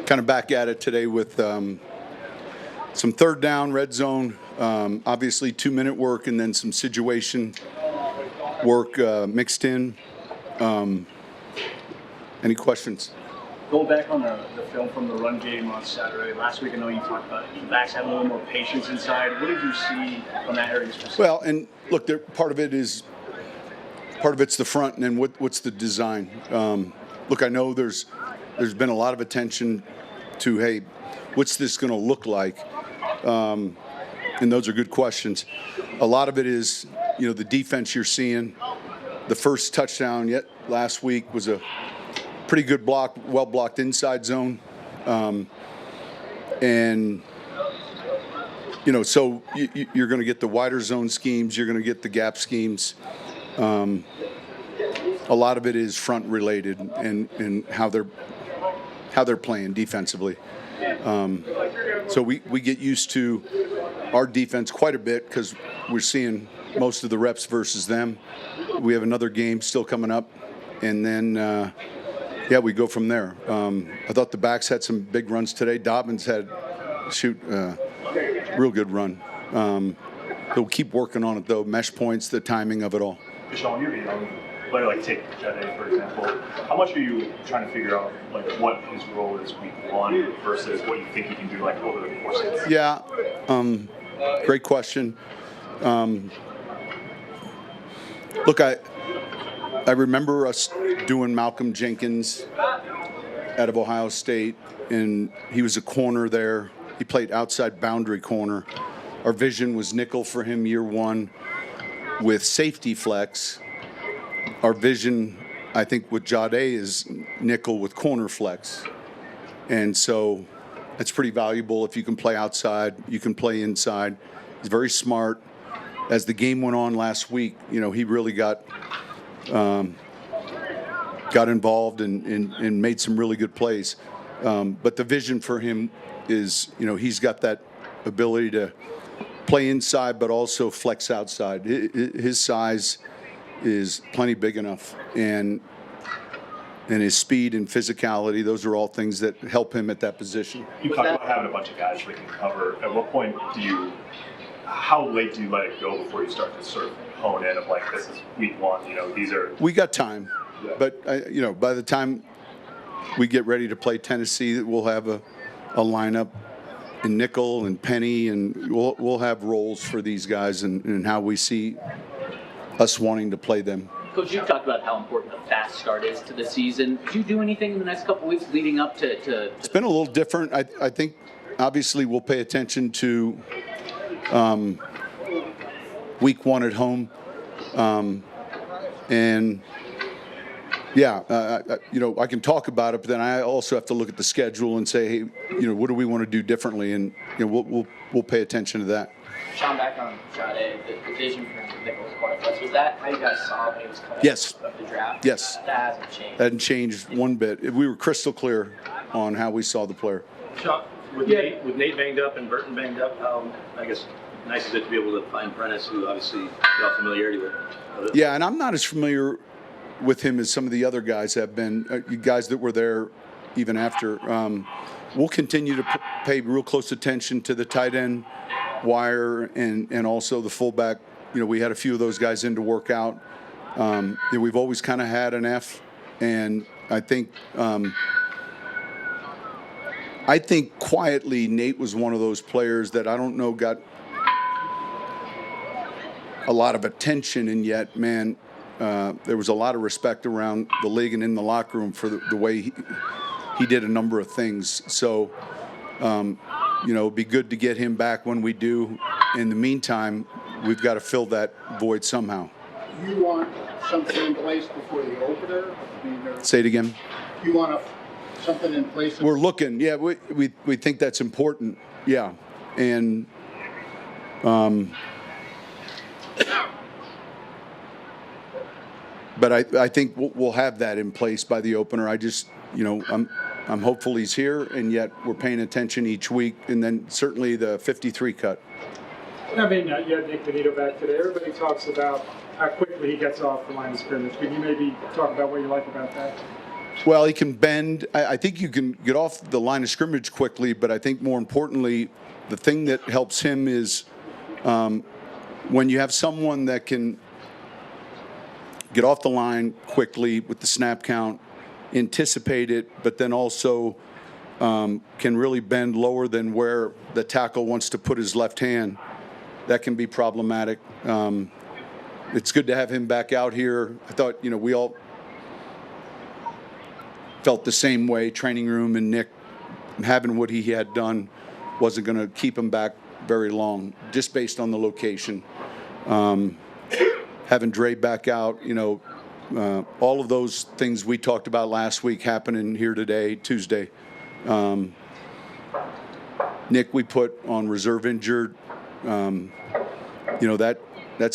kind of back at it today with some third down, red zone, obviously 2-minute work, and then some situation work mixed in. Any questions? Going back on the film from the run game on Saturday, last week I know you talked about the backs having a little more patience inside. What did you see from that area specifically? Well, and look, part of it's the front, and then what's the design? Look, I know there's been a lot of attention to, hey, what's this going to look like? And those are good questions. A lot of it is, the defense you're seeing. The first touchdown yet last week was a pretty good block, well-blocked inside zone. And, so you're going to get the wider zone schemes. You're going to get the gap schemes. A lot of it is front related and how they're playing defensively. So we get used to our defense quite a bit because we're seeing most of the reps versus them. We have another game still coming up, and then we go from there. I thought the backs had some big runs today. Dobbins had real good run. We'll keep working on it though. Mesh points, the timing of it all. Sean, you're young. Like take Jade, for example. How much are you trying to figure out what his role is week one versus what you think he can do over the course of the season? Yeah, great question. Look, I remember us doing Malcolm Jenkins out of Ohio State, and he was a corner there. He played outside boundary corner. Our vision was nickel for him year one with safety flex. Our vision, I think, with Jade is nickel with corner flex. And so it's pretty valuable if you can play outside, you can play inside. He's very smart. As the game went on last week, he really got involved and made some really good plays. But the vision for him is, he's got that ability to play inside but also flex outside. His size is plenty big enough, and his speed and physicality, those are all things that help him at that position. You talked about having a bunch of guys that can cover. At what point how late do you let it go before you start to sort of hone in of this is week one, these are... We got time, but by the time we get ready to play Tennessee, we'll have a lineup in nickel and penny, and we'll have roles for these guys and how we see us wanting to play them. Coach, you talked about how important a fast start is to the season. Did you do anything in the next couple of weeks leading up to... It's been a little different. I think, obviously, we'll pay attention to week one at home. I can talk about it, but then I also have to look at the schedule and say, hey, what do we want to do differently? And we'll pay attention to that. Sean, back on Friday, the vision for Nichols Cornflakes, was that how you guys saw when he was coming Yes. out of the draft? Yes. That hasn't changed. That hadn't changed one bit. We were crystal clear on how we saw the player. Sean, with Nate banged up and Burton banged up, I guess nice is it to be able to find Prentice, who obviously you have familiarity with. Yeah, and I'm not as familiar with him as some of the other guys have been, guys that were there even after. We'll continue to pay real close attention to the tight end wire and also the fullback. We had a few of those guys in to work out. We've always kind of had an F, and I think quietly Nate was one of those players that I don't know got a lot of attention, and yet, man, there was a lot of respect around the league and in the locker room for the way he did a number of things. So, it'd be good to get him back when we do. In the meantime, we've got to fill that void somehow. You want something in place before the opener? Say it again. You want something in place? We're looking. Yeah, we think that's important. Yeah, and but I think we'll have that in place by the opener. I just, I'm hopeful he's here, and yet we're paying attention each week, and then certainly the 53 cut. You had Nick Benito back today. Everybody talks about how quickly he gets off the line of scrimmage. Could you maybe talk about what you like about that? Well, he can bend. I think you can get off the line of scrimmage quickly, but I think more importantly, the thing that helps him is when you have someone that can get off the line quickly with the snap count, anticipate it, but then also can really bend lower than where the tackle wants to put his left hand. That can be problematic. It's good to have him back out here. I thought, we all felt the same way, training room, and Nick having what he had done wasn't going to keep him back very long, just based on the location. Having Dre back out, all of those things we talked about last week happening here today, Tuesday. Nick, we put on reserve injured. That's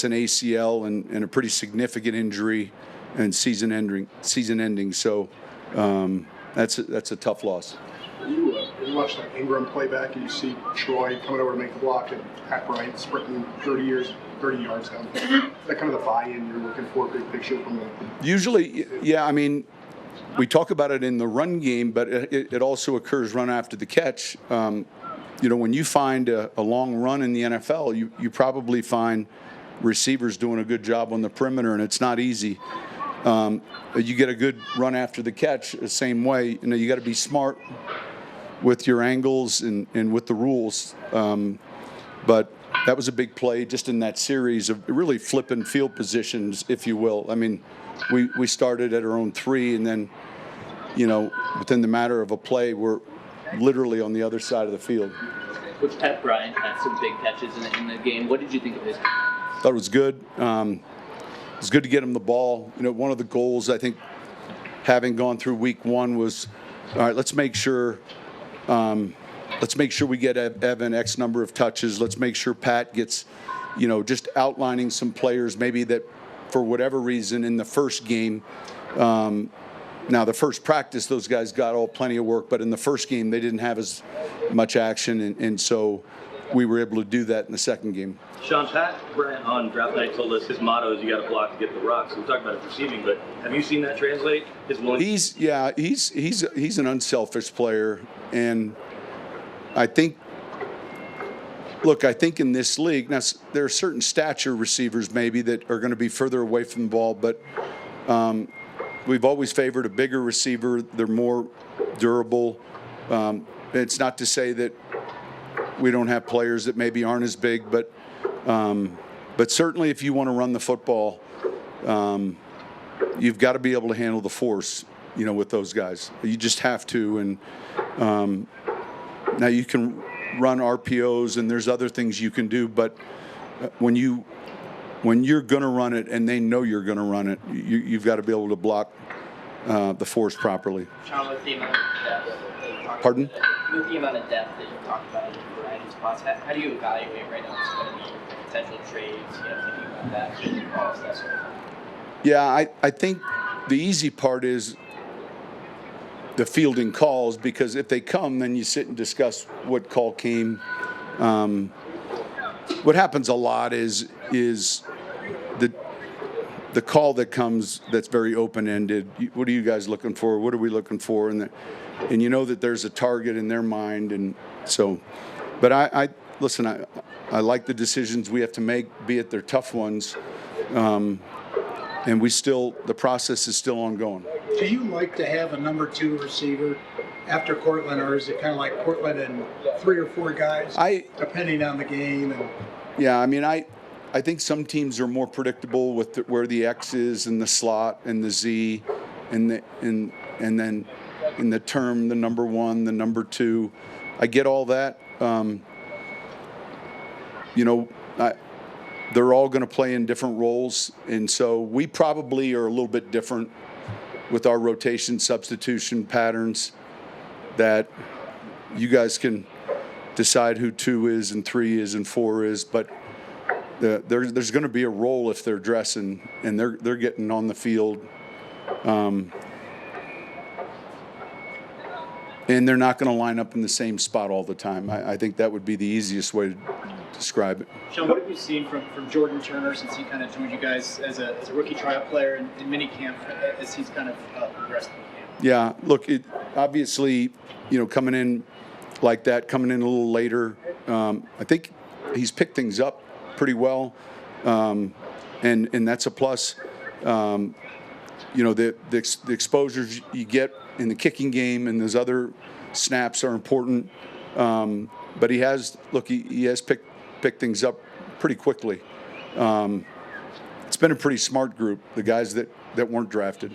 an ACL and a pretty significant injury and season ending. So that's a tough loss. You watch that Ingram playback and you see Troy coming over to make the block and Pat Bryant sprinting 30 yards down. Is that kind of the buy-in you're looking for, big picture from the... Usually, yeah. I mean, we talk about it in the run game, but it also occurs run after the catch. When you find a long run in the NFL, you probably find receivers doing a good job on the perimeter, and it's not easy. You get a good run after the catch the same way. You got to be smart with your angles and with the rules. But that was a big play just in that series of really flipping field positions, if you will. I mean, we started at our own 3, and then, within the matter of a play, we're literally on the other side of the field. Coach Pat Bryant had some big catches in the game. What did you think of his? Thought it was good. It was good to get him the ball. One of the goals, I think, having gone through week 1 was, all right, let's make sure we get Evan X number of touches. Let's make sure Pat gets, just outlining some players maybe that for whatever reason in the first game, now the first practice, those guys got plenty of work, but in the first game they didn't have as much action, and so we were able to do that in the second game. Sean, Pat Bryant on draft night told us his motto is you got to block to get the rock. So we talked about his receiving, but have you seen that translate? He's an unselfish player, and I think in this league, now there are certain stature receivers maybe that are going to be further away from the ball, but we've always favored a bigger receiver. They're more durable. It's not to say that we don't have players that maybe aren't as big, but certainly if you want to run the football, you've got to be able to handle the force, with those guys. You just have to. And now you can run RPOs and there's other things you can do, but when you're going to run it and they know you're going to run it, you've got to be able to block the force properly. Sean, with the amount of depth that you talked Pardon? About, with the amount of depth that you talked about in a variety of spots, how do you evaluate right now what's going to be potential trades, thinking about that, calls, that sort of thing? Yeah, I think the easy part is the fielding calls, because if they come, then you sit and discuss what call came. What happens a lot is the call that comes that's very open-ended. What are you guys looking for? What are we looking for? And you know that there's a target in their mind, and so. But I listen. I like the decisions we have to make, be it they're tough ones, and the process is still ongoing. Do you like to have a number 2 receiver after Cortland, or is it kind of like Cortland and 3 or 4 guys, depending on the game? Yeah, I mean, I think some teams are more predictable with where the X is and the slot and the Z, and then in the term, the number 1, the number 2. I get all that. They're all going to play in different roles, and so we probably are a little bit different with our rotation substitution patterns, that you guys can decide who 2 is and 3 is and 4 is, but there's going to be a role if they're dressing and they're getting on the field, and they're not going to line up in the same spot all the time. I think that would be the easiest way to describe it. Sean, what have you seen from Jordan Turner since he kind of joined you guys as a rookie tryout player in minicamp, as he's kind of progressed in the camp? Yeah, look, obviously, coming in like that, coming in a little later, I think he's picked things up pretty well, and that's a plus. The exposures you get in the kicking game and those other snaps are important. But he has picked things up pretty quickly. It's been a pretty smart group, the guys that weren't drafted.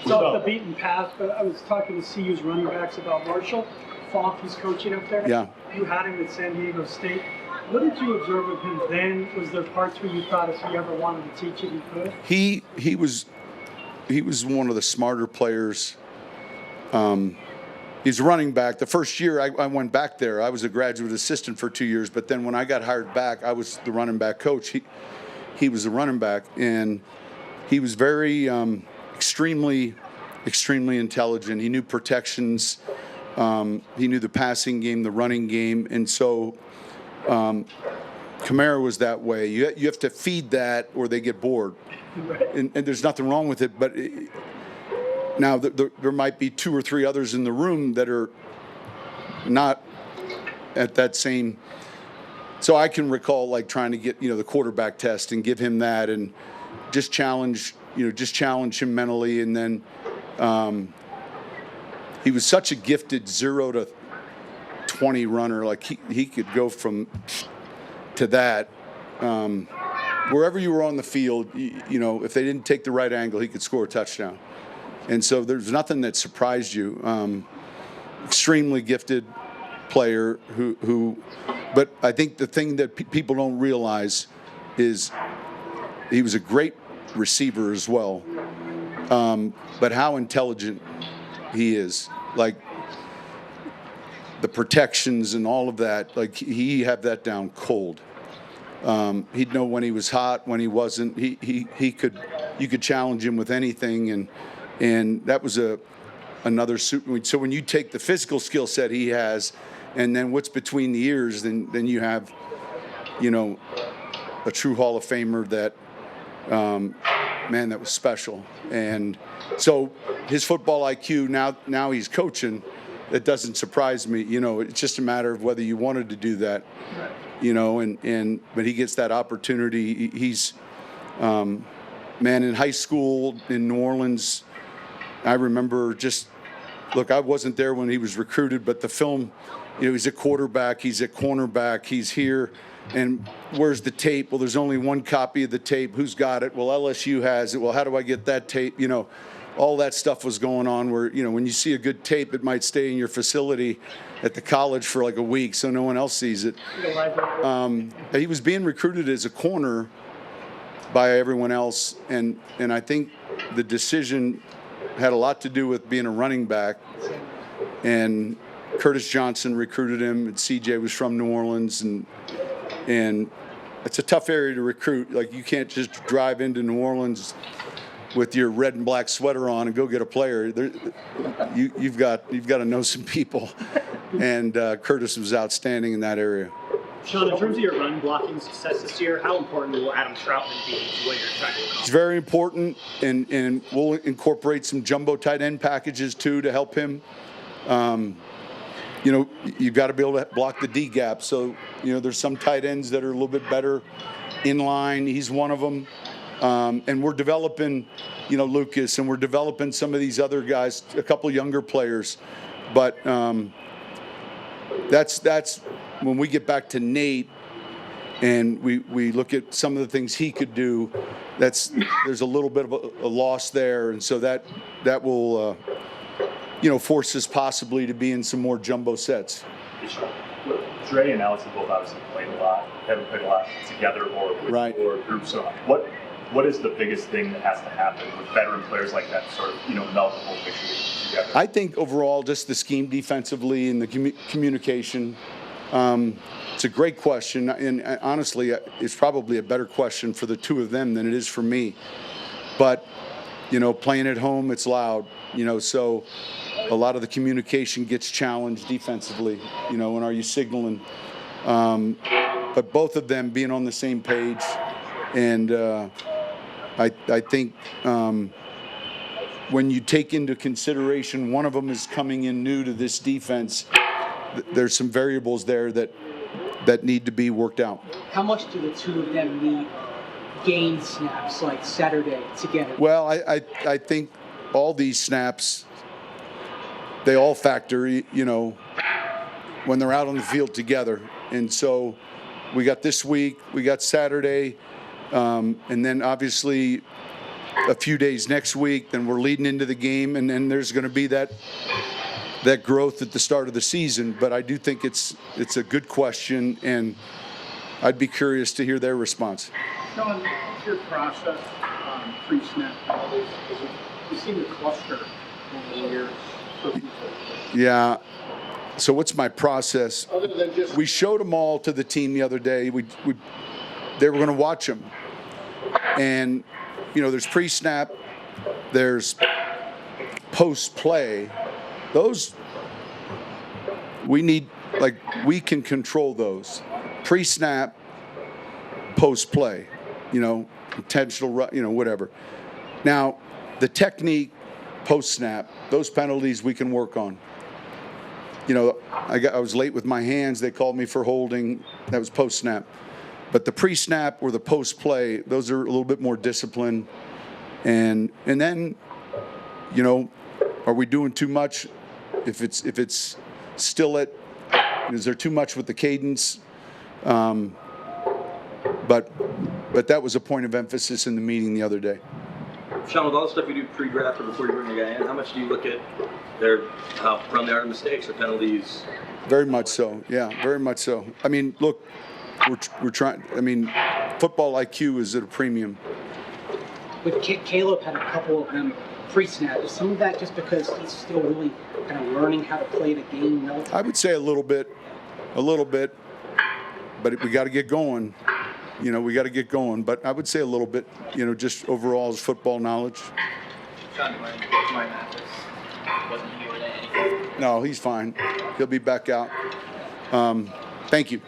It's off the beaten path, but I was talking to CU's running backs about Marshall Falk. He's coaching up there. Yeah. You had him at San Diego State. What did you observe of him then? Was there parts where you thought if he ever wanted to teach it, he could? He was one of the smarter players. He's running back. The first year I went back there, I was a graduate assistant for 2 years. But then when I got hired back, I was the running back coach. He was the running back, and he was very extremely intelligent. He knew protections. He knew the passing game, the running game, and so Kamara was that way. You have to feed that, or they get bored. And there's nothing wrong with it, but now there might be 2 or 3 others in the room that are not at that same. So I can recall like trying to get the quarterback test and give him that and just challenge him mentally, and then he was such a gifted 0 to 20 runner. Like he could go from to that. Wherever you were on the field, if they didn't take the right angle, he could score a touchdown. And so there's nothing that surprised you. Extremely gifted player but I think the thing that people don't realize is he was a great receiver as well. But how intelligent he is. Like the protections and all of that, like he had that down cold. He'd know when he was hot, when he wasn't. You could challenge him with anything, and that was another. So when you take the physical skill set he has, and then what's between the ears, then you have, a true Hall of Famer that, that was special. And so his football IQ now he's coaching. That doesn't surprise me. It's just a matter of whether you wanted to do that. But he gets that opportunity. He's, in high school in New Orleans, I remember I wasn't there when he was recruited, but the film, he's a quarterback, he's a cornerback, he's here, and where's the tape? Well, there's only one copy of the tape. Who's got it? Well, LSU has it. Well, how do I get that tape? All that stuff was going on where, when you see a good tape, it might stay in your facility at the college for like a week so no one else sees it. He was being recruited as a corner by everyone else, and I think the decision had a lot to do with being a running back, and Curtis Johnson recruited him, and CJ was from New Orleans, and it's a tough area to recruit. Like, you can't just drive into New Orleans with your red and black sweater on and go get a player. You've got to know some people, and Curtis was outstanding in that area. Sean, in terms of your run blocking success this year, how important will Adam Troutman be to what you're trying to accomplish? It's very important, and we'll incorporate some jumbo tight end packages too to help him. You've got to be able to block the D gap. So, there's some tight ends that are a little bit better in line. He's one of them. And we're developing, Lucas, and we're developing some of these other guys, a couple younger players. But that's when we get back to Nate and we look at some of the things he could do, there's a little bit of a loss there. And so that will, force us possibly to be in some more jumbo sets. Dre and Alex have both obviously played a lot, haven't played a lot together or with right. or a group. So what is the biggest thing that has to happen with veteran players like that to sort of, melt the whole picture together? I think overall just the scheme defensively and the communication. It's a great question, and honestly, it's probably a better question for the two of them than it is for me. But, playing at home, it's loud, so a lot of the communication gets challenged defensively, and are you signaling? But both of them being on the same page, and I think when you take into consideration one of them is coming in new to this defense, there's some variables there that need to be worked out. How much do the two of them need game snaps like Saturday together? Well, I think all these snaps, they all factor, you know, when they're out on the field together. And so we got this week, we got Saturday, and then obviously a few days next week, then we're leading into the game, and then there's going to be that growth at the start of the season. But I do think it's a good question, and I'd be curious to hear their response. Sean, what's your process on pre-snap penalties? You seem to cluster over the years. Yeah. So what's my process? Other than just We showed them all to the team the other day. They were going to watch them, and you know, there's pre-snap, there's post-play. Those we can control those. Pre-snap, post-play, you know, intentional, you know, whatever. Now, the technique, post-snap, those penalties we can work on. You know, I was late with my hands. They called me for holding. That was post-snap. But the pre-snap or the post-play, those are a little bit more disciplined. And then, you know, are we doing too much? If it's still is there too much with the cadence? But that was a point of emphasis in the meeting the other day. Sean, with all the stuff you do pre-draft or before you bring a guy in, how much do you look at how prone they are to mistakes or penalties? Very much so. Yeah, very much so. I mean, look, we're trying. I mean, football IQ is at a premium. But Caleb had a couple of them pre-snap. Is some of that just because he's still really kind of learning how to play the game? I would say a little bit. But we got to get going. You know, we got to get going. But I would say a little bit. You know, just overall as football knowledge. Sean, my Mathis wasn't here today. No, he's fine. He'll be back out. Thank you.